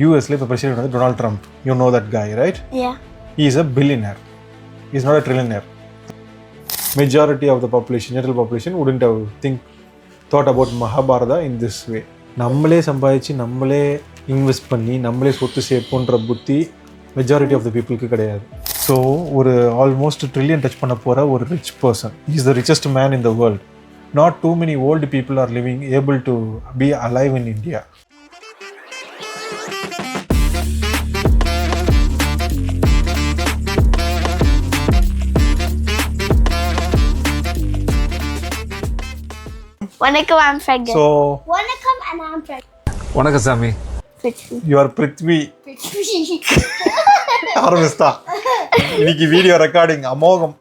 US இப்போ president வந்து Donald Trump. You know that guy, right? Yeah. He is a billionaire. He is not a trillionaire. Majority of the population, general population wouldn't have thought about Mahabharata in this way. நம்மளே சம்பாதிச்சு நம்மளே invest பண்ணி நம்மளே சொத்து சேர்ப்போன்ற புத்தி majority of த பீப்புளுக்கு கிடையாது. So ஒரு ஆல்மோஸ்ட் ட்ரில்லியன் டச் பண்ண போகிற ஒரு rich person is the richest man in the world. Not too many old people are living able to be alive in India. Vanakkam, I'm Pragath. So, Vanakkam and I'm Pragath. வணக்கம் சாமி. Prithvi. you are Prithvi. Prithvi. ஆரம்பிஸ்தா. இன்னைக்கு video recording அமோகம்.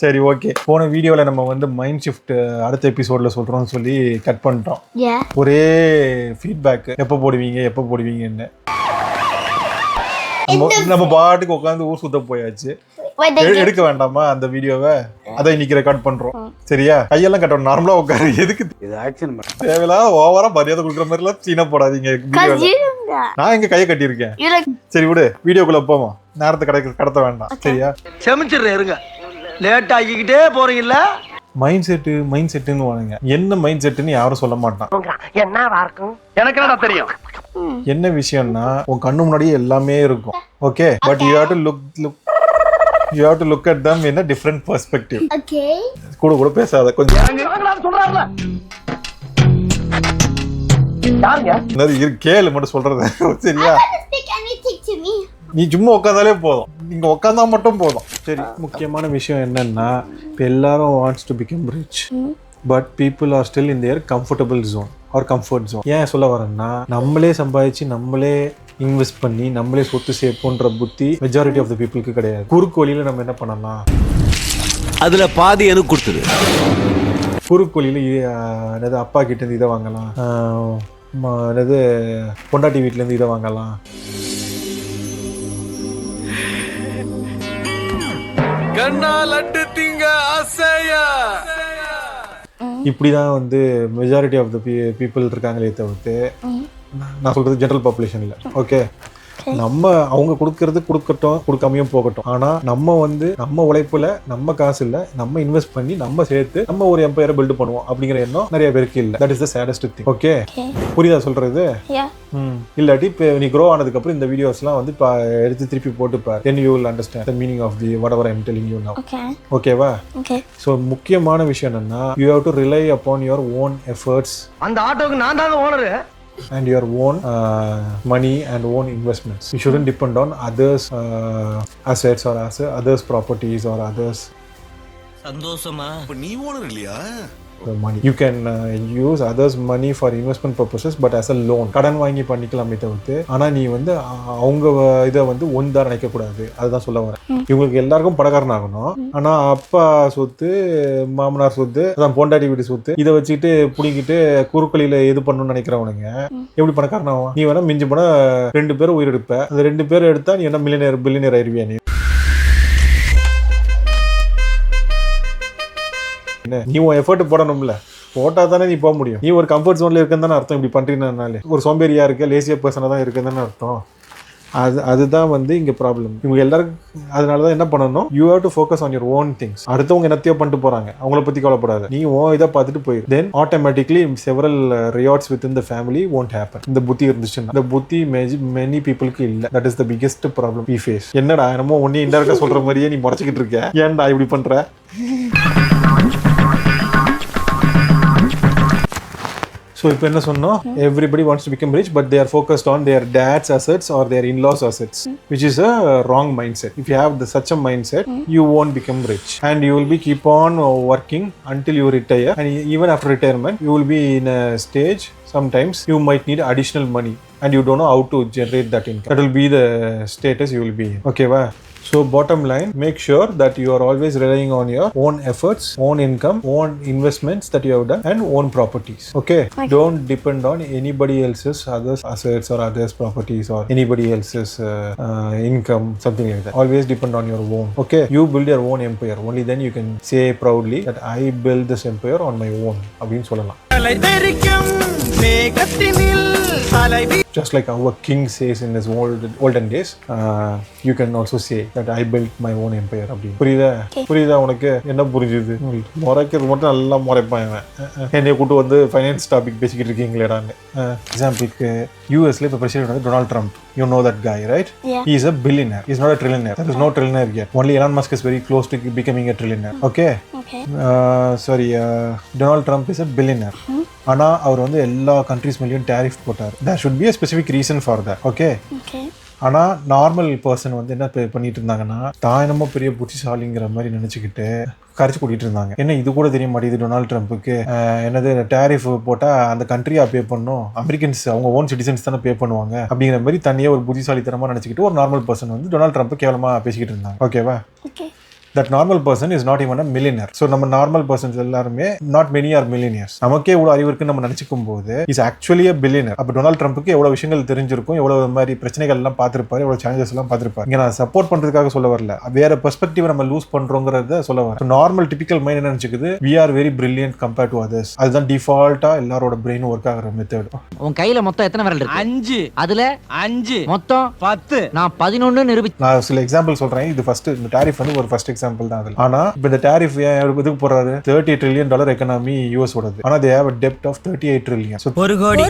சரி, okay. போன வீடியோவில் நம்ம வந்து mind shift அடுத்த எபிசோடில் சொல்கிறோம்னு சொல்லி கட் பண்ணிட்டோம். ஒரே ஃபீட்பேக், எப்போ போடுவீங்கன்னு. நம்ம பாட்டுக்கு உட்காந்து ஊர் சுத்த போயாச்சு. எடுக்க வேண்டாமா அந்த வீடியோவை? அதை இன்னைக்கு ரெக்கார்ட் பண்றோம். சரியா? கையெல்லாம் கட்டணும், நார்மலா உட்காரு. எதுக்கு தேவையில்லாத ஓவரா மரியாதை கொடுக்குற மாதிரி எல்லாம் சீனா போடாதீங்க. நான் எங்க கையை கட்டியிருக்கேன். சரி விடு, வீடியோக்குள்ள போவோம். நேரத்தை கடத்த வேண்டாம். சரியா? செமிச்சிடுறேன், லேட் ஆகிக்கிட்டே போறீங்கல்ல. மைண்ட் செட்டுன்னு வாங்க. என்ன மைண்ட் செட்டுன்னு யாரும் சொல்ல மாட்டான். எனக்கு என்னடா தெரியும்? என்ன விஷயம்னா உன் கண்ணு முன்னாடியே எல்லாமே இருக்கும். Okay, but you have to look at them in a different perspective. Okay. கூட பேசாத கொஞ்சம். கேளு மட்டும் சொல்றது. சரியா? நீ சும்மா உட்காந்தாலே போதும். நீங்க உட்காந்தா மட்டும் போதும். சரி, முக்கியமான விஷயம் என்னன்னா, இப்போ எல்லாரும் wants to become rich, but people are still in their comfortable zone or comfort zone. ஏன் சொல்ல வரேன்னா, நம்மளே சம்பாதிச்சு நம்மளே இன்வெஸ்ட் பண்ணி நம்மளே சொத்து சேர்ப்போன்ற புத்தி மெஜாரிட்டி ஆஃப் த பீப்புளுக்கு கிடையாது. குறுக்கு வழியில நம்ம என்ன பண்ணலாம்? அதுல பாதி எனக்கு கொடுத்துரு. குறுக்கு வழியில என்னது, அப்பா கிட்ட இருந்து இதை வாங்கலாம், என்னது பொண்டாட்டி வீட்டுல இருந்து இதை வாங்கலாம். இப்படிதான் வந்து மெஜாரிட்டி ஆஃப் த பீப்புள் இருக்காங்களே தவிர்த்து, நான் சொல்றது ஜெனரல் பாப்புலேஷன்ல. ஓகே, நம்ம அவங்க கொடுக்கட்டும், கொடுக்காமையும் போகட்டும். ஆனா நம்ம வந்து நம்ம உழைப்புல, நம்ம காசு இல்ல, நம்ம இன்வெஸ்ட் பண்ணி நம்ம சேர்த்து நம்ம ஒரு எம்பையரை பில்ட் பண்ணுவோம் அப்படிங்கிற எண்ணம் நிறைய பேருக்கு இல்ல. That is the saddest thing. Okay, புரியுதா சொல்றது? இல்லாட்டி இப்போ நீ க்ரோ ஆனதுக்கு அப்புறம் இந்த வீடியோஸ்லாம் வந்து எடுத்து திருப்பி போட்டு பாரு. then you will understand the meaning of the whatever I am telling you now. ஓகேவா? ஸோ முக்கியமான விஷயம் என்னன்னா, you have to rely upon your own efforts. அந்த ஆட்டோக்கு நான் தாங்க owner. And your own money and own investments. You shouldn't depend on others assets or others properties or others. சந்தோஷமா? நீ owner இல்லையா? Money you can use others money for investment purposes, but as a loan. கடன் வாங்கி பண்ணிக்கலாமே தவிர்த்து, ஆனா நீ வந்து அவங்க இதை வந்து ஒன்றாக நினைக்க கூடாது. அதுதான் சொல்ல வரேன். இவங்களுக்கு எல்லாருக்கும் பணக்காரன் ஆகணும். ஆனா அப்பா சொத்து, மாமனார் சொத்து, அதான் பொண்டாட்டி வீட்டு சொத்து, இதை வச்சுக்கிட்டு புடிங்கிட்டு குறுக்களியில எது பண்ணணும்னு நினைக்கிறவனுங்க எப்படி பணக்காரன் ஆகும்? நீ வேணா மிஞ்சி போனா 2 பேர் உயிர் எடுப்ப. அந்த 2 பேர் எடுத்தா நீ என்ன பில்லியனர் ஆயிருவியா? நீ உன் எஃபர்ட் போடணும்ல, போட்டா தானே நீ போக முடியும். நீ ஒரு கம்ஃபர்ட் ஜோன்ல இருக்குன்னு தானே அர்த்தம். இப்படி பண்றீங்கனாலே ஒரு சோம்பேறியா இருக்க, லேசியா பர்சனா தான் இருக்குன்னு தானே அர்த்தம். அதுதான் வந்து இங்க ப்ராப்ளம். இவங்க எல்லாருக்கும் அதனாலதான் என்ன பண்ணணும், you have to focus on your own things. அடுத்தவங்க என்னத்தையோ பண்ணிட்டு போறாங்க, அவங்கள பத்தி கவலைப்படாது. நீ இதை பார்த்துட்டு போயிரு. Then automatically several rewards within the family won't happen. இந்த புத்தி இருந்துச்சுன்னா. இந்த புத்தி மெனி பீப்புளுக்கு இல்ல. That is the biggest problem we face. என்னடா என்னமோ ஒன்னே இன்டெரக்டா சொல்ற மாதிரியே நீ முறைச்சிக்கிட்டு இருக்க, ஏன்டா இப்படி பண்ற? So இப்போ என்ன சொன்னோம், everybody wants to become rich, but they are focused on their dad's assets or their in-laws assets, which is a wrong mindset. If you have such a mindset, you won't become rich, and you will be keep on working until you retire, and even after retirement you will be in a stage, sometimes you might need additional money and you don't know how to generate that income. That will be the status you will be in. Okay va? So bottom line, make sure that you are always relying on your own efforts, own income, own investments that you have done, and own properties. Okay? Don't depend on anybody else's others assets or others properties or anybody else's income, something like that. Always depend on your own. Okay? You build your own empire. Only then you can say proudly that I built this empire on my own. அப்படின்னு சொல்லலாம். Just like our king says in his olden days, you can also say that I built my own empire அப்படின்னு. புரியுதா உனக்கு? என்ன புரிஞ்சுது? முறைக்கிறது மட்டும் நல்லா முறைப்பான் இவன். என்னைய கூட்டு வந்து ஃபைனான்ஸ் டாபிக் பேசிக்கிட்டு இருக்கீங்களேடான்னு. எக்ஸாம்பிளுக்கு யூஎஸ்ல இப்போ பிரசிடென்ட் வந்து Donald Trump. You know that guy, right? Yeah. He is a billionaire. He is not a trillionaire. There is no trillionaire yet. Only Elon Musk is very close to becoming a trillionaire. Okay? Okay. Donald Trump is a billionaire. ஆனா அவர் வந்து எல்லா countries மேலேயும் tariff போட்டார். There should be a specific reason for that. Okay? Okay. ஆனா normal person வந்து என்ன பண்ணிட்டு இருந்தாங்கன்னா தான் என்னமோ பெரிய புத்திசாலிங்கிற மாதிரி நினைச்சுக்கிட்டு கரைச்சு கூட்டிட்டு இருந்தாங்க. என்ன இது கூட தெரிய மாட்டேங்குது டொனால்ட் ட்ரம்ப்புக்கு? என்னது டேரிஃப் போட்டா அந்த கண்ட்ரியா பே பண்ணும், அமெரிக்கன்ஸ் அவங்க ஓன் சிட்டிசன்ஸ் தானே பே பண்ணுவாங்க அப்படிங்கிற மாதிரி தனியே ஒரு புத்திசாலித்தனமா நினைச்சுக்கிட்டு ஒரு நார்மல் பர்சன் வந்து டொனால்ட் ட்ரம்ப் கேவலமா பேசிக்கிட்டு இருந்தாங்க. ஓகேவா? Okay. That normal person is not even a millionaire. So நம்ம நார்மல் பர்சன்ஸ் எல்லாருமே not many are millionaires. நமக்கே இவ்வளோ அறிவு இருக்குன்னு நம்ம நினச்சிக்கும் போது இஸ் ஆக்சுவலி a billionaire. அப்போ டொனால்ட் ட்ரம்ப்புக்கு எவ்வளோ விஷயங்கள் தெரிஞ்சிருக்கும், எவ்வளோ மாதிரி பிரச்சனைகள் எல்லாம் பார்த்துருப்பாரு, எவ்வளோ சேலஞ்சஸ் எல்லாம் பார்த்துருப்பாரு. இங்கே நான் சப்போர்ட் பண்ணுறதுக்காக சொல்ல வரல, வேற பெர்ஸ்பெக்டிவ் நம்ம லூஸ் பண்ணுறோங்கிறத சொல்ல வரேன். நார்மல் டிபிக்கல் மைண்ட் என்ன நினச்சிக்குது, we are very brilliant compared to others. அதுதான் டிஃபால்ட்டாக எல்லாரோட பிரெயின் ஒர்க் ஆகிற மெத்தட். உன் கையில மொத்தம் எத்தனை விரல் இருக்கு? 5. அதுல 5 மொத்தம் 10. நான் 11 நிரூபிச்சேன். நான் சில எக்ஸாம்பிள் சொல்றேன். இது ஃபர்ஸ்ட், இந்த டாரிஃப் வந்து ஒரு ஃபர்ஸ்ட் எக்ஸாம்பிள் தான். அதில் ஆனா இப்போ இந்த டாரிஃப் எதுக்கு போடுறாரு? $30 trillion எக்கனாமி யூஎஸ் ஓடுது. ஆனா they have a debt of 38 trillion. So ஒரு கோடி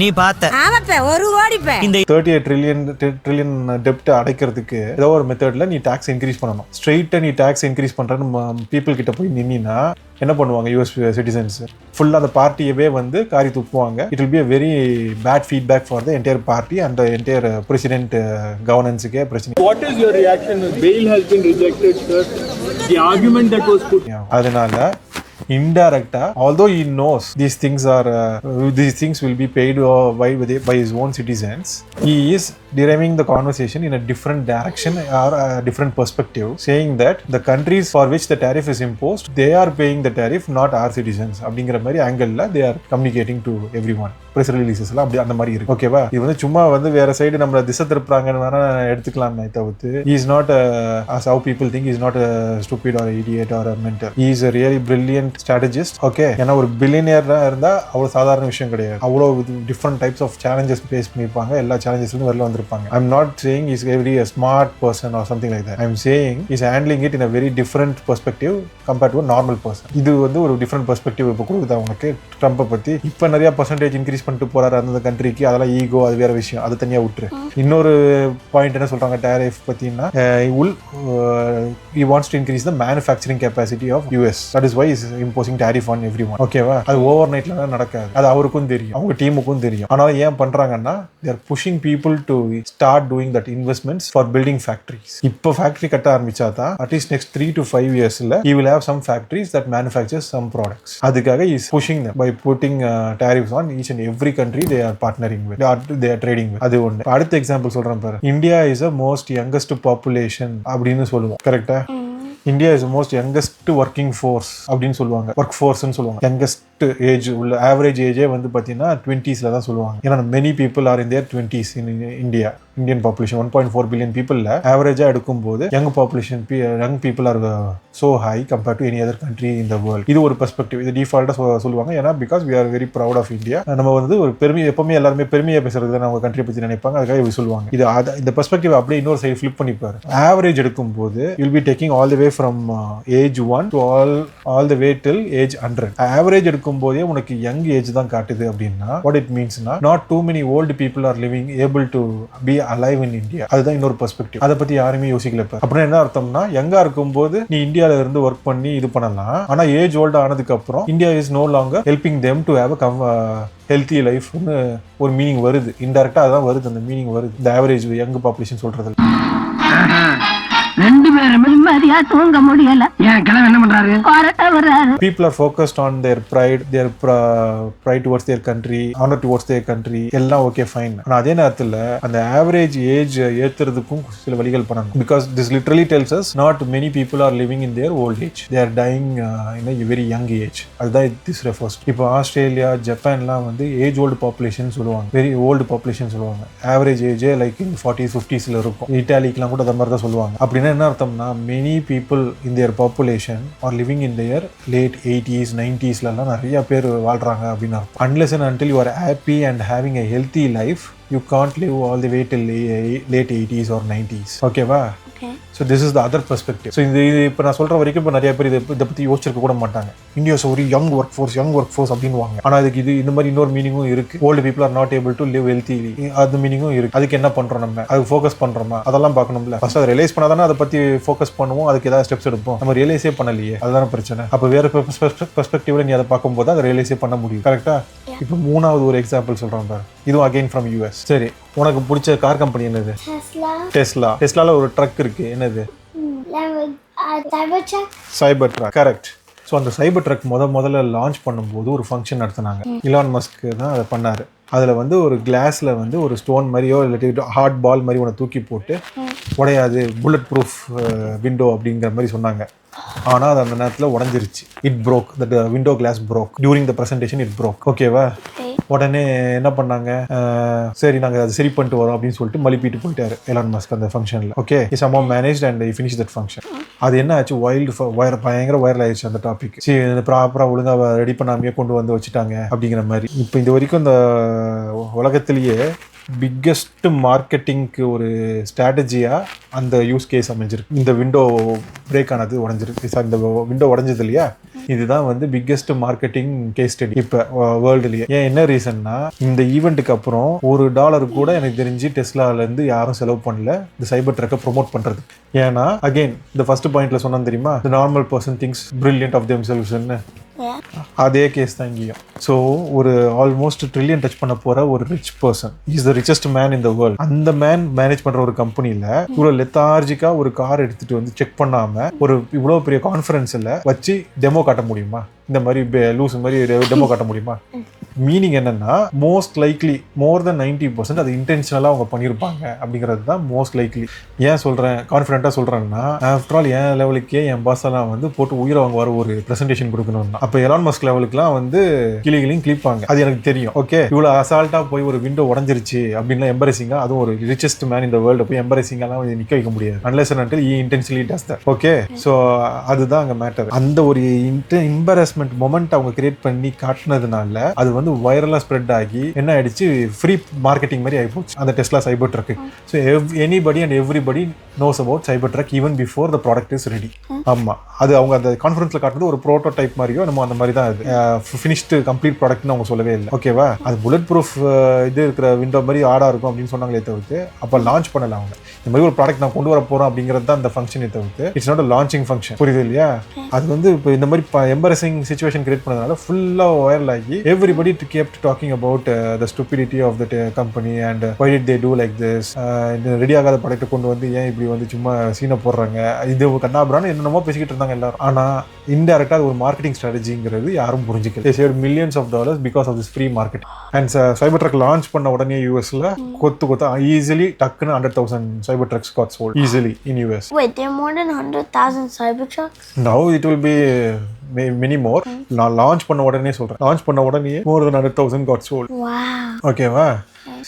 நீ பார்த்த ஆமாப்பா ஒரு கோடி இந்த 38 trillion டெப்ட் அடைக்கிறதுக்கு ஏதோ ஒரு மெத்தட்ல நீ டாக்ஸ் இன்க்ரீஸ் பண்ணணும். ஸ்ட்ரெயிட்டா நீ டாக்ஸ் இன்க்ரீஸ் பண்றன்னு பீப்புள் கிட்ட போய் நின்னா என்ன பண்ணுவாங்க? யூஎஸ் சிட்டிசன்ஸ் ஃபுல்லா அந்த பார்ட்டியவே வந்து காரி துப்புவாங்க. It will be a very bad feedback for the entire party and the entire president governance-க்கே பிரச்சனை. What is your reaction? Bail has been rejected, sir. The argument that was put. அதனால indirectly, although he knows these things will be paid by his own citizens, he is deriving the conversation in a different direction or a different perspective, saying that the countries for which the tariff is imposed, they are paying the tariff, not our citizens. அப்படிங்கிற மாதிரி angle they are communicating to everyone. Press ரிலீசஸ்லாம் அப்படி அந்த மாதிரி இருக்கு. ஓகேவா? இது வந்து சும்மா வந்து வேற சைடு நம்மள திசை திருப்புறாங்கன்னு வேணா எடுத்துக்கலாம். தவிர்த்து he is not as how people think, he is not a stupid or idiot or a mentor. He is a really brilliant strategist. Okay? ஏன்னா ஒரு பில்லியனியரா இருந்தா அவ்வளவு சாதாரண விஷயம் கிடையாது. அவ்வளவு different types of challenges face பண்ணிருப்பாங்க. எல்லா சேலஞ்சஸ்லயும் வெளில வந்திருப்பாங்க. I'm not saying he's very a smart person or something like that. I'm saying he's handling it in a very different perspective compared to a normal person. இது வந்து ஒரு different perspective இப்போ கொடுக்குதா உனக்கு ட்ரம்ப்பை பத்தி? இப்போ நிறைய பர்சன்டேஜ் இன்க்ரீஸ் பண்ணிட்டு போறாரு அந்த கண்ட்ரிக்கு, அதெல்லாம் ஈகோ, அது வேற விஷயம், அது தனியா விட்டுரு. இன்னொரு பாயிண்ட் என்ன சொல்றாங்க tariff பத்தினா, he wants to increase the manufacturing capacity of US. That is why he is imposing tariff on everyone. ஓகேவா? அது ஓவர் நைட்ல நடக்காது. அது அவருக்கும் தெரியும், அவங்க டீமுக்கும் தெரியும். ஆனாலும் ஏன் பண்றாங்கன்னா they are pushing people to start doing that investments for building factories. இப்போ ஃபேக்டரி கட்ட ஆரம்பிச்சாதான் at least next 3 to 5 yearsல he will have some factories that manufacture some products. அதுக்காக he is pushing them by putting tariffs on each and every country they are partnering with, they are trading with. அது ஒண்ணு. அடுத்த example சொல்றேன் பாரு. India is the most youngest population அப்படின்னு சொல்லுவோம். கரெக்ட்டா? India is most youngest working force அப்படின்னு சொல்லுவாங்க. ஒர்க் ஃபோர்ஸ்ன்னு சொல்லுவாங்க. யங்கஸ்ட் ஏஜ் உள்ள ஆவரேஜ் ஏஜே வந்து பார்த்தீங்கன்னா 20s தான் சொல்லுவாங்க. ஏன்னா many people are in their 20s in India. Indian population 1.4 billion பீப்புளில் ஆவரேஜாக எடுக்கும்போது young population young people are so high compared to any other country in the world. இது ஒரு பெர்ஸ்பெக்டிவ். இது டிஃபால்ட்டாக சொல்லுவாங்க. ஏன்னா because we are very proud of India. நம்ம வந்து ஒரு எப்பவுமே எல்லாருமே பெருமையாக பேசுறது தான் நம்ம கண்ட்ரியை பற்றி நினைப்பாங்க. அதுக்காக இவங்க சொல்லுவாங்க. இது இந்த பெர்ஸ்பெக்டிவ் அப்படியே இன்னொரு சைடு ஃபிளிப் பண்ணிப்பாரு. ஆவரேஜ் எடுக்கும்போது will be taking all the way from age 1 to all the way till age 100. Average எடுக்கும்போதே உனக்கு யங் ஏஜ் தான் காட்டுது அப்படின்னா வாட் இட் மீன்ஸ்னா not too many old people are living able to be alive in India. அதுதான் இன்னொரு perspective. அதை பத்தி யாருமே யோசிக்கல. அப்படின்னா என்ன அர்த்தம்னா, யங்கா இருக்கும்போது நீ இந்தியால இருந்து ஒர்க் பண்ணி இது பண்ணலாம். ஆனா ஏஜ் ஓல்டு ஆனதுக்கு அப்புறம் India is no longer helping them to have a healthy லைஃப்னு ஒரு மீனிங் வருது. இன்டெரக்டா அதான் வருது, அந்த மீனிங் வருது இந்த ஆவரேஜ் யங் பாப்புலேஷன் சொல்றது. ரெண்டு பேரும் நிம்மதியா தூங்க முடியல. ஏன் கிழமை என்ன பண்றாரு? People are focused on their pride towards their country, honor towards their country. எல்லாம் ஓகே ஃபைன். ஆனா அதே நேரத்துல அந்த ஆவரேஜ் ஏஜ் ஏத்துறதுக்கும் சில வழிகள் பண்ணணும். Because this literally tells us not many people are living in their old age. They are dying in a very young age. அதுதான் this refers to. இப்போ ஆஸ்திரேலியா, ஜப்பான்லாம் வந்து ஏஜ் ஓல்டு பாப்புலேஷன் சொல்லுவாங்க. Very old population சொல்லுவாங்க. Average AJ like 40s 50sல இருக்கும். இட்டாலிக்கெல்லாம் கூட அந்த மாதிரி தான் சொல்லுவாங்க. அப்படின்னா அப்படின்னா என்ன அர்த்தம்னா many people in their population are living in their late 80s 90sலாம் நிறைய பேர் வாழ்றாங்க அப்படின்னு அர்த்தம். Unless and until you are happy and having a healthy life, you can't live all the way till late 80s or 90s. ஓகேவா? So this is the other perspective. So இது இப்போ நான் சொல்கிற வரைக்கும் இப்போ நிறைய பேர் இதை பற்றி யோசிச்சிருக்க கூட மாட்டாங்க. இந்தியாஸ் ஒரு யங் ஒர்க் ஃபோர்ஸ் அப்படின்னு வாங்க. ஆனால் அதுக்கு இது இந்த மாதிரி இன்னொரு மீனிங்கும் இருக்குது. Old people are not able to live healthily, அது மீனிங்கும் இருக்குது. அதுக்கு என்ன பண்ணுறோம், நம்ம அது ஃபோக்கஸ் பண்ணுறோமா, அதெல்லாம் பார்க்கணும்ல. ஃபர்ஸ்ட் அதை ரியலைஸ் பண்ணால் தானே அதை பற்றி ஃபோக்கஸ் பண்ணுவோம், அதுக்கு ஏதாவது ஸ்டெப்ஸ் எடுப்போம். நம்ம ரியலைஸே பண்ணலையே, அதுதான பிரச்சனை. அப்போ வேறு பெர்ஸ்பெக்டிவ்ல நீ அதை பார்க்கும்போது அதை ரியலைஸே பண்ண முடியும். கரெக்டாக? இப்போ மூணாவது ஒரு எக்ஸாம்பிள் சொல்கிறேன் பாரு. இதுவும் அகெயின் ஃப்ரம் யூஎஸ். சரி, உனக்கு பிடிச்ச கார் கம்பெனி என்னது? டெஸ்லால ஒரு ட்ரக் இருக்கு, என்னது? சைபர் ட்ரக். கரெக்ட். ஸோ அந்த சைபர் ட்ரக் முதல்ல லான்ச் பண்ணும்போது ஒரு ஃபங்க்ஷன் நடத்தினாங்க. இலான் மஸ்க் தான் அதை பண்ணாரு. அதில் வந்து ஒரு கிளாஸில் வந்து ஒரு ஸ்டோன் மாதிரியோ இல்லாட்டி ஹார்ட் பால் மாதிரி ஒன்று தூக்கி போட்டு உடையாது, புல்லட் ப்ரூஃப் விண்டோ அப்படிங்கிற மாதிரி சொன்னாங்க. ஆனால் அது அந்த நேரத்தில் உடஞ்சிருச்சு. It broke, that window glass broke during the presentation. It broke. ஓகேவா? உடனே என்ன பண்ணாங்க, சரி நாங்கள் அதை சரி பண்ணிட்டு வரோம் அப்படின்னு சொல்லிட்டு மலிப்பிட்டு போயிட்டாரு எலான் மஸ்க் அந்த ஃபங்க்ஷனில். ஓகே, இஸ் அமௌ manage and finish that function. அது என்ன ஆச்சு, பயங்கர வைரல் ஆயிடுச்சு அந்த டாபிக். சரி, ப்ராப்பராக ஒழுங்காக ரெடி பண்ணாமையே கொண்டு வந்து வச்சுட்டாங்க அப்படிங்கிற மாதிரி. இப்போ இது வரைக்கும் இந்த உலகத்திலேயே பிக்கஸ்ட் மார்க்கெட்டிங்க்கு ஒரு ஸ்ட்ராட்டஜியாக அந்த யூஸ் கேஸ் அமைஞ்சிருக்கு. இந்த விண்டோ பிரேக் ஆனது உடஞ்சிருக்கு. சார், இந்த விண்டோ உடஞ்சது இல்லையா, இதுதான் வந்து பிக்கஸ்ட் மார்க்கெட்டிங் கேஸ் ஸ்டடி இப்போ வேர்ல்டுலேயே. ஏன், என்ன ரீசன்னா, இந்த ஈவெண்ட்டுக்கு அப்புறம் $1 கூட எனக்கு தெரிஞ்சு டெஸ்லாலேருந்து யாரும் செலவு பண்ணல இந்த சைபர் ட்ரக்கை ப்ரொமோட் பண்ணுறது. ஏன்னா அகெயின் இந்த ஃபர்ஸ்ட் பாயிண்ட்ல சொன்னா தெரியுமா, the normal person thinks brilliant of themselves ன்னு. அதே கேஸ் தான் இங்கேயும். ஸோ ஒரு ஆல்மோஸ்ட் ட்ரில்லியன் டச் பண்ண போற ஒரு rich person, is the richest man in the world. அந்த மேன் மேனேஜ் பண்ற ஒரு கம்பெனில இவ்வளோ லெத்தார்ஜிக்கா ஒரு கார் எடுத்துட்டு வந்து செக் பண்ணாம ஒரு இவ்வளோ பெரிய கான்ஃபரன்ஸ்ல வச்சு டெமோ காட்ட முடியுமா? இந்த மாதிரி லூஸ் மாதிரி டெமோ காட்ட முடியுமா? மீனிங் என்னன்னா, மோஸ்ட் லைக்லி மோர் தென் 90% அது இன்டென்ஷனலாக அவங்க பண்ணியிருப்பாங்க அப்படிங்கிறது தான் மோஸ்ட் லைக்லி. ஏன் சொல்கிறேன், கான்ஃபிடென்ட்டாக சொல்கிறேன்னா, ஆஃப்டர் ஆல் என் லெவலுக்கே என் பாஸெல்லாம் வந்து போட்டு உயிரை அவங்க வர ஒரு ப்ரெசன்டேஷன் கொடுக்கணும்னா, அப்போ எலான் மஸ்க் லெவலுக்குலாம் வந்து கிளிகளையும் கிளிப்பாங்க. அது எனக்கு தெரியும். ஓகே, இவ்வளோ அசால்ட்டாக போய் ஒரு விண்டோ உடஞ்சிருச்சு அப்படின்னா எம்பரசிங்காக, அதுவும் ஒரு ரிச்சஸ்ட் மேன் இந்த வேர்ல்டு போய் எம்பரசிங்காலாம் நிற்க வைக்க முடியாது. Unless and until he intentionally does that. Okay, so அதுதான் அங்கே மேட்டர். அந்த ஒரு எம்பரஸ்மெண்ட் மொமெண்ட் அவங்க கிரியேட் பண்ணி காட்டினதுனால அது வந்து வைரலாக ஸ்ப்ரெட் ஆகி என்ன ஆயிடுச்சு, ஃப்ரீ மார்க்கெட்டிங் மாதிரி ஆகிப்போச்சு அந்த Tesla Cybertruck. So anybody and everybody knows about Cybertruck even before the product is ready. ஆமாம், அது அவங்க அந்த கான்ஃபரன்ஸில் காட்டுறது ஒரு ப்ரோட்டோடைப் மாதிரியோ நம்ம அந்த மாதிரி தான். அது ஃபினிஷ்டு கம்ப்ளீட் ப்ராடக்ட்னு அவங்க சொல்லவே இல்லை. ஓகேவா? அது புல்லட் ப்ரூஃப் இது இருக்கிற விண்டோ மாதிரி ஆடாக இருக்கும் அப்படின்னு சொன்னாங்களே தவிர்த்து அப்போ லான்ச் பண்ணலை அவங்க. இந்த மாதிரி ஒரு ப்ராடக்ட் நான் கொண்டு வர போகிறோம் அப்படிங்கிறது தான் அந்த ஃபங்க்ஷனை தவிர்த்து it's not a launching function. புரியுது இல்லையா? அது வந்து இப்போ இந்த மாதிரி எம்பரசிங் சிச்சுவேஷன் கிரியேட் பண்ணதுனால ஃபுல்லாக வைரல் ஆகி everybody kept talking about the stupidity of that company and why did they do like this. Ready ஆகாத ப்ராடக்ட்டை கொண்டு வந்து ஏன் இப்படி வந்து சும்மா சீனை போடுறாங்க, இது கண்ணாபுரான்னு என்னென்னமோ பேசிக்கிட்டு இருந்தாங்க எல்லாரும். ஆனால் இன்டெரக்டாக அது ஒரு மார்க்கெட்டிங் ஸ்ட்ராட்டஜிங்கிறது யாரும் புரிஞ்சுக்கல. they saved millions of dollars because of this free marketing. and Cybertruck launch பண்ண உடனே யூஎஸ்ல கொத்து ஈஸிலி டக்குன்னு 100,000 Cybertrucks got sold easily in US. Wait, there are more than 100,000 Cybertrucks? Now it will be many more. நான் launch பண்ண உடனே சொல்கிறேன், launch பண்ண உடனே more than 100,000 got sold. Wow. ஓகேவா?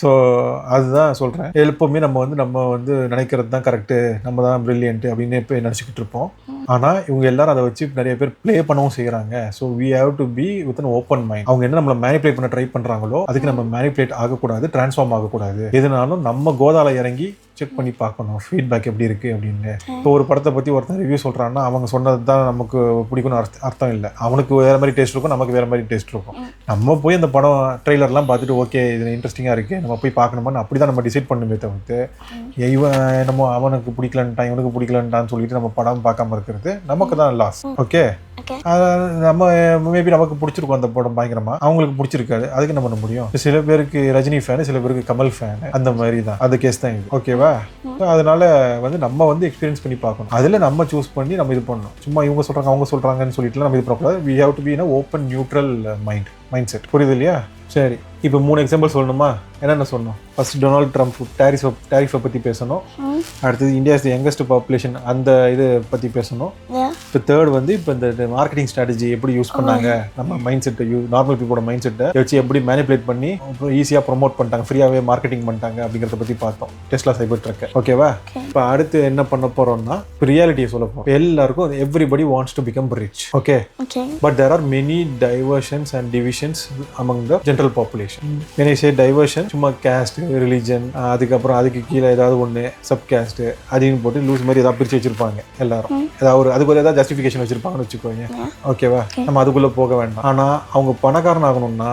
ஸோ அதுதான் சொல்கிறேன். எப்போவுமே நம்ம வந்து நினைக்கிறது தான் கரெக்டு, நம்ம தான் ப்ரில்லியன்ட்டு அப்படின்னு இப்போ நினச்சிக்கிட்டு இருப்போம். ஆனால் இவங்க எல்லாரும் அதை வச்சு நிறைய பேர் ப்ளே பண்ணவும் செய்கிறாங்க. So we have to be with an open mind. அவங்க என்ன நம்மளை மேனிப்புலேட் பண்ண ட்ரை பண்ணுறாங்களோ அதுக்கு நம்ம மேனிப்புலேட் ஆகக்கூடாது, டிரான்ஸ்ஃபார்ம் ஆகக்கூடாது. எதுனாலும் நம்ம கோதால இறங்கி செக் பண்ணி பார்க்கணும் ஃபீட்பேக் எப்படி இருக்குது அப்படின்னு. இப்போ ஒரு படத்தை பற்றி ஒருத்தர் ரிவ்யூ சொல்கிறான்னா அவங்க சொன்னது தான் நமக்கு பிடிக்கும்னு அர்த்தம் இல்லை. அவனுக்கு வேறு மாதிரி டேஸ்ட் இருக்கும், நமக்கு வேறு மாதிரி டேஸ்ட் இருக்கும். நம்ம போய் அந்த படம் ட்ரெய்லர்லாம் பார்த்துட்டு ஓகே இது இன்ட்ரெஸ்டிங்காக இருக்குது நம்ம போய் பார்க்கணுமான்னு அப்படி தான் நம்ம டிசைட் பண்ணுமே தவிர்த்து இவன் நம்ம அவனுக்கு பிடிக்கலன்ட்டான் இவனுக்கு பிடிக்கலன்ட்டான்னு சொல்லிட்டு நம்ம படம் பார்க்காம இருக்கிறது நமக்கு தான் லாஸ். ஓகே, நம்ம மேபி நமக்கு பிடிச்சிருக்கும் அந்த படம் பயங்கரமா, அவங்களுக்கு பிடிச்சிருக்காது, அதுக்கு என்ன பண்ண முடியும்? சில பேருக்கு ரஜினி ஃபேனு, சில பேருக்கு கமல் ஃபேனு, அந்த மாதிரி தான் அது கேஸ் தான் இது. ஓகேவா? அதனால வந்து நம்ம வந்து எக்ஸ்பீரியன்ஸ் பண்ணி பார்க்கணும், அதில் நம்ம சூஸ் பண்ணி நம்ம இது பண்ணணும். சும்மா இவங்க சொல்றாங்க அவங்க சொல்றாங்கன்னு சொல்லிட்டு நம்ம இது பண்ணக்கூடாது. we have to be in an open neutral mind set. புரியுது இல்லையா? சரி, இப்போ 3 எக்ஸாம்பிள் சொல்லணுமா? என்னென்ன சொன்னோம்? ஃபர்ஸ்ட் டொனால்ட் ட்ரம்ப் டேரிஃபை பற்றி பேசணும். அடுத்தது India is the youngest population அந்த இது பற்றி பேசணும். இப்போ தேர்ட் வந்து இப்போ இந்த மார்க்கெட்டிங் ஸ்ட்ராட்டஜி எப்படி யூஸ் பண்ணாங்க, நம்ம மைண்ட் செட்டை நார்மல் பீப்போட மைண்ட் செட்டை வச்சு எப்படி மேனிபுலேட் பண்ணி ஈஸியாக ப்ரொமோட் பண்ணிட்டாங்க, ஃப்ரீயாகவே மார்க்கெட்டிங் பண்ணிட்டாங்க அப்படிங்கிறத பற்றி பார்த்தோம் டெஸ்லா சைபர் ட்ரக்கை. ஓகேவா? இப்போ அடுத்து என்ன பண்ண போகிறோம்னா ரியாலிட்டியை சொல்ல போகிறோம். எல்லாருக்கும் everybody wants to become rich. Okay, but there are many diversions and divisions among the general population. when I say diversion, சும்மா கேஸ்ட், ரிலிஜன், அதுக்கப்புறம் அதுக்கு கீழே ஏதாவது ஒன்று சப் கேஸ்ட் அப்படின்னு போட்டு லூஸ் மாதிரி ஏதாவது பிரித்து வச்சிருப்பாங்க எல்லாரும். ஏதாவது அதுக்கு ஒரு ஏதாவது ஜஸ்டிஃபிகேஷன் வச்சிருப்பாங்கன்னு வச்சுக்கோங்க. ஓகேவா? நம்ம அதுக்குள்ளே போக வேண்டாம். ஆனால் அவங்க பணக்காரன் ஆகணும்னா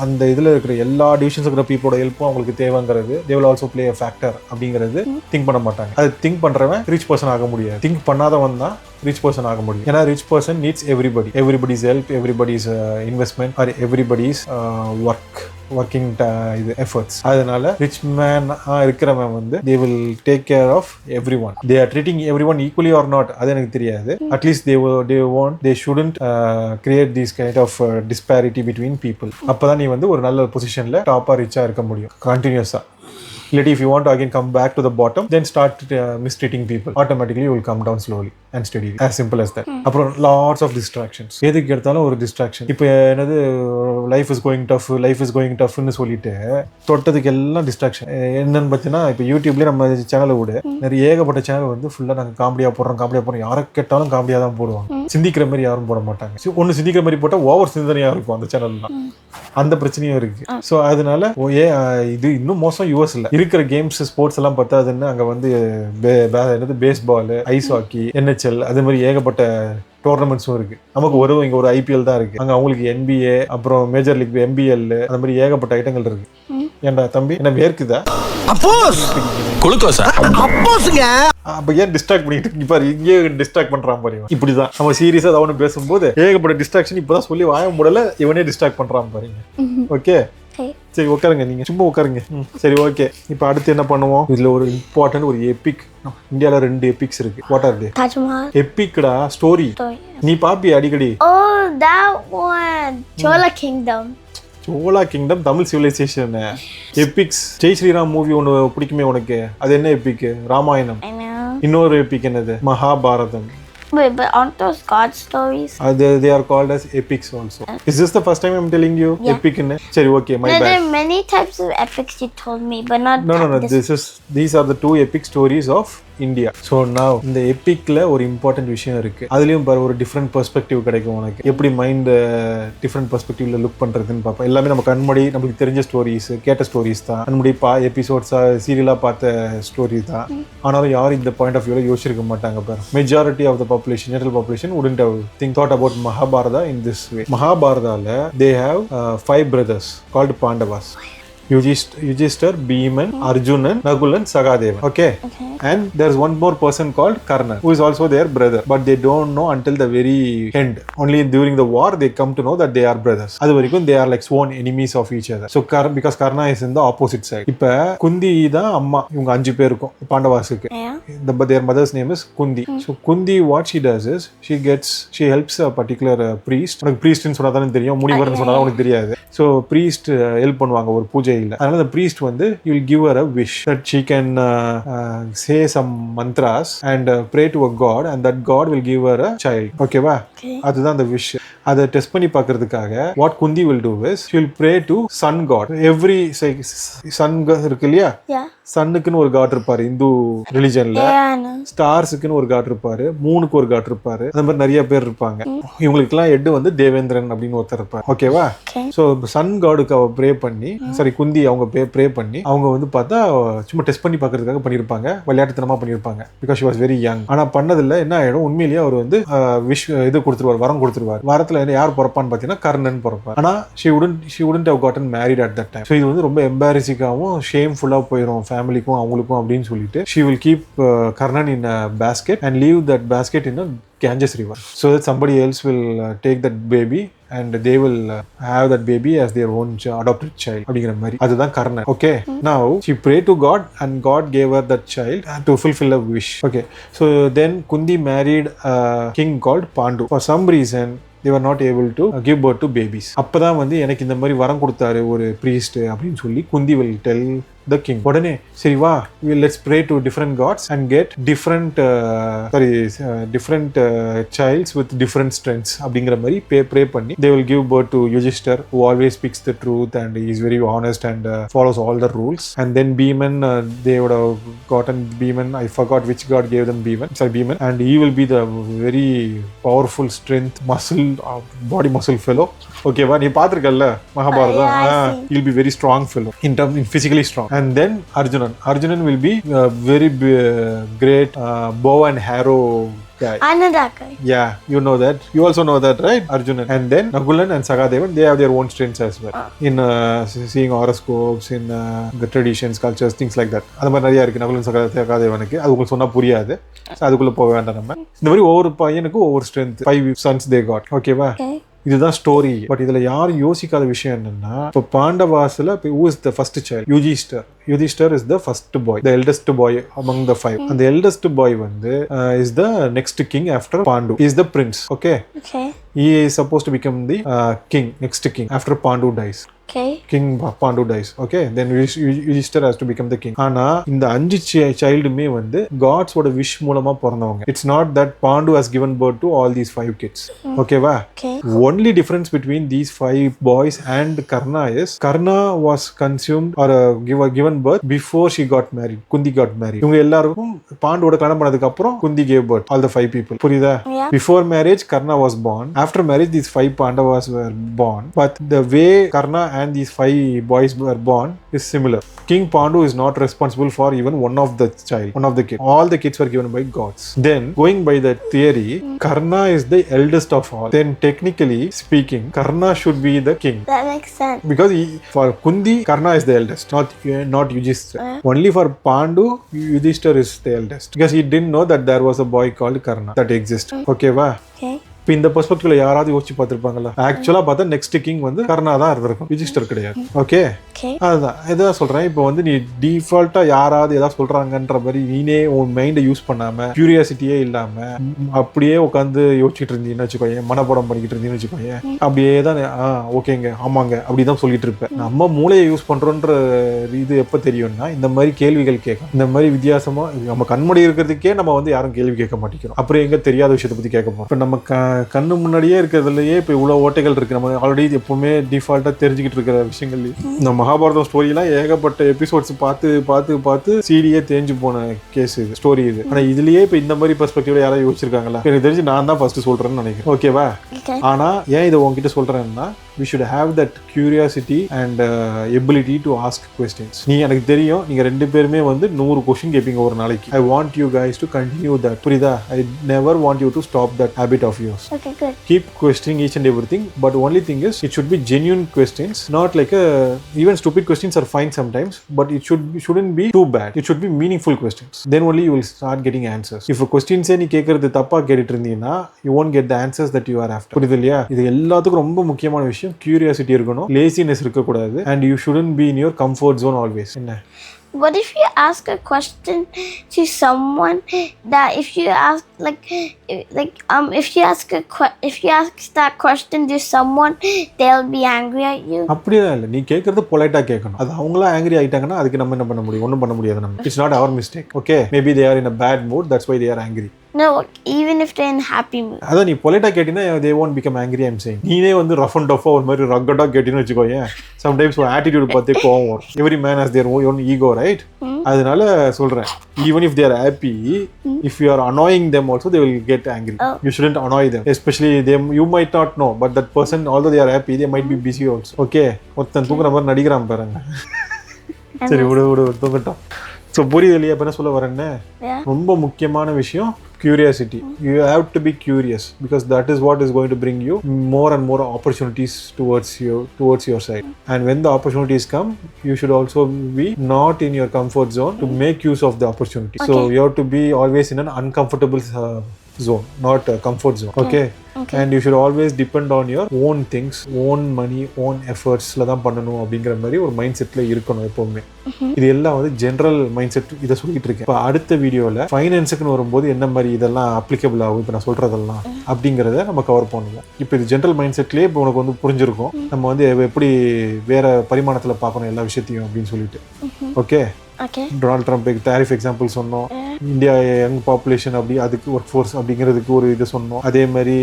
அந்த இதில் இருக்கிற எல்லா டிவிஷன்ஸ் இருக்கிற பீப்போட ஹெல்ப்பும் அவங்களுக்கு தேவைங்கிறது they will also play a factor அப்படிங்கிறது திங்க் பண்ண மாட்டாங்க. அது திங்க் பண்ணுறவன் ரிச் பர்சன் ஆக முடியாது. திங்க் பண்ணாதவன் தான் ரிச் பர்சன் ஆக முடியும். ஏன்னா rich person needs everybody's help, everybody's investment or everybody's working இது எஃபர்ட்ஸ். அதனால ரிச் மேன் இருக்கிறவன் வந்து they will take care of everyone. They are treating everyone equally or not அது எனக்கு தெரியாது. At least they shouldn't create this kind of disparity between people. அப்பதான் நீ வந்து ஒரு நல்ல பொசிஷன்ல டாப்பா ரிச்சா இருக்க முடியும் கண்டினியூஸா. இல்லாட்டி if you want to again come back to the bottom, then start mistreating people. Automatically you will come down slowly and steadily. As simple as that. அப்புறம் lots of distractions. எதுக்கு எடுத்தாலும் ஒரு distraction. இப்போ என்னது life is going tough ன்னு சொல்லிட்டு தொட்டதுக்கு எல்லாம் distraction. என்னன்னு பார்த்தீங்கன்னா இப்போ யூடியூப்லேயே நம்ம சேனலை விட நிறைய ஏகப்பட்ட சேனல் வந்து ஃபுல்லாக நாங்கள் காமெடியாக போடுறோம். யாரை கேட்டாலும் காமெடியாக தான் போடுவாங்க. சிந்திக்கிற மாதிரி யாரும் போட மாட்டாங்க. ஒன்று சிந்திக்கிற மாதிரி போட்டால் ஓவர் சிந்தனையாக இருக்கும் அந்த சேனல்லாம். அந்த பிரச்சனையும் இருக்கு. ஸோ அதனால இது இன்னும் மோசம் யூஎஸ்ல இருக்கிற கேம்ஸ் ஸ்போர்ட்ஸ் எல்லாம் பார்த்தாதுன்னு அங்கே வந்து பேஸ்பால், ஐஸ் ஹாக்கி, NHL அது மாதிரி ஏகப்பட்ட டோர்னமெண்ட்ஸும் இருக்கு. நமக்கு இங்க ஒரு IPL தான் இருக்கு. அங்க அவங்களுக்கு NBA, அப்புறம் மேஜர் லீக் MBL அந்த மாதிரி ஏகப்பட்ட ஐட்டங்கள் இருக்கு. ஏன்டா தம்பி என்ன வேர்க்குதா? அப்ப ஏன் டிஸ்ட்ராக்ட் பண்ணிட்டு பாரு, இங்கே டிஸ்ட்ராக்ட் பண்றான் பாரு. இப்படிதான் நம்ம சீரியஸா ஏதாவது ஒன்று பேசும்போது ஏகப்பட்ட டிஸ்ட்ராக்ஷன். இப்பதான் சொல்லி வாய முடியல, இவனே டிஸ்ட்ராக்ட் பண்றான் பாருங்க. ஓகே, சரி உட்காருங்க, நீங்க சும்மா உட்காருங்க. சரி ஓகே, இப்போ அடுத்து என்ன பண்ணுவோம்? இதுல ஒரு இம்பார்ட்டன்ட் ஒரு எபிக். இந்தியால 2 எபிக்ஸ் இருக்கு. What are they? Taj Mahal எபிக்டா story. நீ பாப்பி அடிக்கடி? Oh, that one. Chola Kingdom. Chola kingdom Tamil civilisation. Epics Jai Sriram movie ஒன்று பிடிக்குமே உனக்கு, அது என்ன எபிக்? ராமாயணம். இன்னொரு எபிக் என்னது? Mahabharatam. Wait, but aren't those God stories? They are called as epics also. Is this the first time I'm telling you epic in? Sorry, okay, my bad. There are many types of epics you told me, but not. No. These are the 2 epic stories of India. So now இந்த எபிக்ல ஒரு important விஷயம் இருக்கு. அதுலயும் பாரு ஒரு different perspective கிடைக்கும் உனக்கு. எப்படி மைண்ட் டிஃப்ரெண்ட் பெர்ஸ்பெக்டிவ்ல லுக் பண்றதுன்னு பார்ப்போம். எல்லாமே நம்ம கண்முடி நமக்கு தெரிஞ்ச ஸ்டோரிஸ், கேட்ட ஸ்டோரிஸ் தான். கண்முடி எபிசோட்ஸா சீரியலா பார்த்த ஸ்டோரி தான். ஆனாலும் யாரும் இந்த பாயிண்ட் ஆஃப் வியூல யோசிச்சிருக்க மாட்டாங்க பாரு. Majority of the population, general population wouldn't have thought about Mahabharata in this way. Mahabharataல they have 5 brothers called Pandavas. Yudhishthir, Bhiman, Arjunan, Nakulan, Sagadevan. Okay? And there's one more person called Karna, who is also their brother, but they don't know until the very end. Only during the war they come to know that they are brothers. அது வரைக்கும் they are like sworn enemies of each other. So because Karna is in the opposite side. இப்ப குந்தி தான் அம்மா. இவங்க 5 பேர் இருக்கும் பாண்டவாஸுக்கு. Their mother's name is Kundi. So Kundi, what she does is she helps a particular priest. உனக்கு priestன்னு சொன்னா தானே தெரியும், முனிவர்னு சொன்னா உனக்கு தெரியாது. So priest ஹெல்ப் பண்ணுவாங்க ஒரு பூஜை. அதனால the priest வந்து you will give her a wish that she can say some mantras and pray to a god, and that god will give her a child. ஓகேவா? அதுதான் அந்த விஷ். அதை test பண்ணி பார்க்கறதுக்காக what Kundi will do is she will pray to sun god. Every sun இருக்கு இல்லையா, சன்னுக்குன்னு ஒரு God இருப்பாரு இந்து ரிலிஜன்ல. ஸ்டார்ஸுக்குன்னு ஒரு காட் இருப்பாரு, மூனுக்கு ஒரு காட் இருப்பாரு. அந்த மாதிரி நிறைய பேர் இருப்பாங்க. இவங்களுக்கு எல்லாம் ஹெட் வந்து தேவேந்திரன் அப்படின்னு ஒருத்தர் இருப்பாரு. ஓகேவா? சோ சன் காடுக்கு அவ ப்ரே பண்ணி, சாரி குந்தி அவங்க ப்ரே பண்ணி, அவங்க வந்து பார்த்தா சும்மா டெஸ்ட் பண்ணி பார்க்கறதுக்காக பண்ணிருப்பாங்க, விளையாட்டுத்தனமா பண்ணிருப்பாங்க. Because she was very young. ஆனா பண்ணதில்ல என்ன ஆயிடும், உண்மையிலேயே அவர் வந்து இது கொடுத்துருவார், வரம் கொடுத்துருவார். வரத்துல யார் பிறப்பான்னு பாத்தீங்கன்னா கர்ணன் பிறப்பார். ஆனா she wouldn't have gotten married at that time. So இது வந்து ரொம்ப எம்பாரசிங்காவும் ஷேம்ஃபுல்லா போயிடும் ஃபேமிலிக்கும் அவங்களுக்கும் அப்படின்னு சொல்லிட்டு she will keep Karnan in a basket and leave that basket in a Ganges river, so that somebody else will take that baby and they will have that baby as their own adopted child அப்படிங்கிற மாதிரி. அதுதான் Karnan. Okay, now she prayed to God and God gave her that child to fulfill a wish. Okay, so then Kundi married a king called Pandu. For some reason they were not able to give birth to babies. அப்பதான் வந்து எனக்கு இந்த மாதிரி வரம் கொடுத்தாரு ஒரு priest அப்படின்னு சொல்லி குந்தி will tell the king. உடனே சரி வா, let's pray to different gods and get different childs with different strengths அப்படிங்கிற மாதிரி pray பண்ணி they will give birth to Yudhishthir, who always speaks the truth and he is very honest and follows all the rules. And then Bhiman, they would have gotten Bhiman, I forgot which god gave them Bhiman, and he will be the very powerful strength muscle body muscle fellow. Okay va, nee paathirukalla Mahabharata. He'll be very strong fellow in physically strong. And then Arjunan will be very great bow and arrow guy. I know that guy. Yeah, you know that. You also know that, right? Arjunan. And then Nakulan and Sagadevan, they have their own strengths as well. In seeing horoscopes, in the traditions, cultures, things like that. அது மாதிரி நிறைய இருக்கு நகுலன் சகாதேவனுக்கு. அது உங்களுக்கு சொன்னா புரியாது. அதுக்குள்ள போக வேண்டாம் நம்ம. இந்த மாதிரி ஒவ்வொரு பையனுக்கு ஒவ்வொரு ஸ்ட்ரென்த் 5 sons they got. ஓகேவா? இதுதான் ஸ்டோரி. பட் இதுல யாரும் யோசிக்காத விஷயம் என்னன்னா, இப்போ பாண்டவாஸ்ல who is the first child? Yudhishthir is the first boy, the eldest boy among the 5. And the eldest boy வந்து is the next king after Pandu. He is the prince. Okay. He is supposed to become the next king after Pandu dies. King Pandu dies. Okay, then Yudhishthir has to become the king. ஆனா இந்த 5 childமே வந்து gods ஓட wish மூலமா பிறந்தவங்க. It's not that Pandu has given birth to all these 5 kids. Okay va? Only difference between these 5 boys and Karna is Karna was consumed or given birth before she got married. Kundi got married. இவங்க எல்லாருக்கும் பாண்டுவோட கல்யாணம் பண்ணதுக்கு அப்புறம் Kundi gave birth all the 5 people. புரியுதா? Before marriage Karna was born. After marriage these 5 Pandavas were born. But the way Karna and these 5 boys were born is similar. King Pandu is not responsible for even one of the kids. All the kids were given by gods. Then going by that theory, Karna is the eldest of all. Then technically speaking, Karna should be the king. That makes sense. Because for Kundi, Karna is the eldest, not Yudhishthir. Only for Pandu, Yudhishthir is the eldest. Because he didn't know that there was a boy called Karna that exists. Okay va? Okay. இப்போ இந்த பெர்ஸ்பெக்டிவ்ல யாராவது யோசிச்சு பார்த்திருப்பாங்களா? ஆக்சுவலா பார்த்தா next king வந்து கர்ணா தான் இருந்திருக்கும், யுதிஷ்டர் கிடையாது. ஓகே, அதுதான் இதான் சொல்றேன். இப்போ வந்து நீ டிஃபால்ட்டா யாராவது ஏதாவது சொல்றாங்கன்ற மாதிரி நீனே உன் மைண்டை யூஸ் பண்ணாம கியூரியாசிட்டியே இல்லாம அப்படியே உட்காந்து யோசிச்சுட்டு இருந்தீங்கன்னு வச்சுக்கோங்க, மனப்பாடம் பண்ணிக்கிட்டு இருந்தீங்கன்னு வச்சுக்கோங்க, அப்படியே தான் ஓகேங்க ஆமாங்க அப்படிதான் சொல்லிட்டு இருப்பேன். நம்ம மூளையை யூஸ் பண்றோன்ற இது எப்ப தெரியும்னா இந்த மாதிரி கேள்விகள் கேட்கும். இந்த மாதிரி வித்தியாசமா நம்ம கண்மூடி இருக்கிறதுக்கே நம்ம வந்து யாரும் கேள்வி கேட்க மாட்டேங்கிறோம். அப்புறம் எங்க தெரியாத விஷயத்தை பத்தி கேட்க போறோம். இப்போ நம்ம கண்ணு முன்னாடியே இருக்கிறதுலயே இப்போ இவ்வளவு ஓட்டைகள் இருக்கு. நம்ம ஆல்ரெடி எப்பவுமே டிஃபால்ட்டா தெரிஞ்சுக்கிட்டு இருக்கிற விஷயங்கள். இந்த மகாபாரதம் ஸ்டோரிலாம் ஏகப்பட்ட எபிசோட்ஸ் பார்த்து சீடியே தேஞ்சு போன கேஸ் இது, ஸ்டோரி இது. ஆனா இதுலயே இப்போ இந்த மாதிரி பெர்ஸ்பெக்டிவ்ல யாராவது யோசிச்சிருக்காங்களா? எனக்கு தெரிஞ்சு நான் தான் ஃபர்ஸ்ட் சொல்றேன்னு நினைக்கிறேன். ஓகேவா? ஆனா ஏன் இதை உங்ககிட்ட சொல்றேன்னா, we should have that curiosity and ability to ask questions. நீ எனக்கு தெரியும் நீங்க ரெண்டு பேருமே வந்து 100 क्वेश्चन கேப்பீங்க ஒரு நாளைக்கு. I want you guys to continue that. புரியுதா? I never want you to stop that habit of yours. Okay, good. Keep questioning each and everything, but only thing is it should be genuine questions, not like even stupid questions are fine sometimes, but it shouldn't be too bad. It should be meaningful questions. Then only you will start getting answers. If a question say நீ கேக்குறது தப்பா கேட்டிட்டு இருந்தீனா, you won't get the answers that you are after. புரியுது இல்லையா? இது எல்லாத்துக்கும் ரொம்ப முக்கியமான விஷயம். Curiosity இருக்கணும், laziness இருக்க கூடாது, and you shouldn't be in your comfort zone always. என்ன? What if you ask a question to someone that if you ask if you ask that question to someone, they'll be angry at you? அப்படியே இல்ல, நீ கேக்குறது பொலைட்டா கேட்கணும். அது அவங்களா angry ஆயிட்டாங்கன்னா அதுக்கு நம்ம என்ன பண்ண முடியும்? ஒண்ணும் பண்ண முடியாது நம்ம. It's not our mistake. Okay, maybe they are in a bad mood, that's why they are angry. No, even if they're in happy mood. அதான் நீ பொலைட்டா கேட்டினா they won't become angry. I'm saying நீனே வந்து rough and tough ஒரு மாதிரி ரக்கடா கேட்டின்னு வச்சுக்கோயே, sometimes your attitude பார்த்தே கோவம் வரும். Every man has their own ego, right? அதனால சொல்றேன், even if they are happy, if you are annoying them also, they will get angry. You shouldn't annoy them, especially them. You might not know, but that person, although they are happy, they might be busy also. Okay, ஒருத்தன் தூங்குற மாதிரி நடிக்கிறான் பாருங்க. சரி விடு தூங்கட்டும். So புரியுது இல்லையா இப்போ என்ன சொல்ல வரேன்னு? ரொம்ப முக்கியமான விஷயம் curiosity. You have to be curious because that is what is going to bring you more and more opportunities towards your side. And when the opportunities come, you should also be not in your comfort zone to make use of the opportunity. Okay. So you have to be always in an uncomfortable zone, not a comfort zone. Okay. And you should always depend on your own things, own money, own efforts la dhaan pannanum அப்படிங்கற மாதிரி ஒரு mind செட்ல இருக்கணும் எப்பவுமே. இது எல்லாம் வந்து general mind set இத சொல்லிட்டு இருக்கேன். இப்போ அடுத்த வீடியோல ஃபைனான்ஸ்க்குன்னு வரும்போது என்ன மாதிரி இதெல்லாம் அப்ளிகபிள் ஆகும் இப்போ நான் சொல்றதெல்லாம் அப்படிங்கறத நம்ம கவர் பண்ணுவோம். இப்போ இது ஜெனரல் மைண்ட் செட்லயே இப்போ உனக்கு வந்து புரிஞ்சிருக்கும் நம்ம வந்து எப்படி வேற பரிமாணத்துல பார்க்கணும் எல்லா விஷயத்தையும் அப்படின்னு சொல்லிட்டு. Okay. Donald Trump tariff example சொன்னோம். இந்தியா யங் பாப்புலேஷன் அப்படி அதுக்கு ஒர்க் ஃபோர்ஸ் அப்படிங்கிறதுக்கு ஒரு இது சொன்னோம். அதே மாதிரி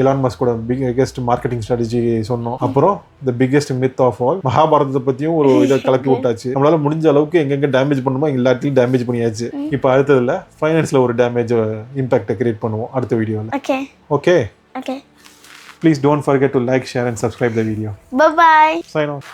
எலான் மஸ்கோட பிக்கெஸ்ட் மார்க்கெட்டிங் ஸ்ட்ராட்டஜி சொன்னோம். அப்புறம் the biggest myth of all மகாபாரதத்தை பத்தியும் ஒரு இதை கலக்கி விட்டாச்சு. நம்மளால முடிஞ்ச அளவுக்கு எங்கெங்க டேமேஜ் பண்ணுமோ எல்லாத்தையும் டேமேஜ் பண்ணியாச்சு. இப்போ அடுத்ததுல ஃபைனான்ஸ்ல ஒரு டேமேஜ் இம்பாக்டை கிரியேட் பண்ணுவோம் அடுத்த வீடியோல. Okay. Please don't forget to like, share and subscribe the video. Bye bye. Sign off.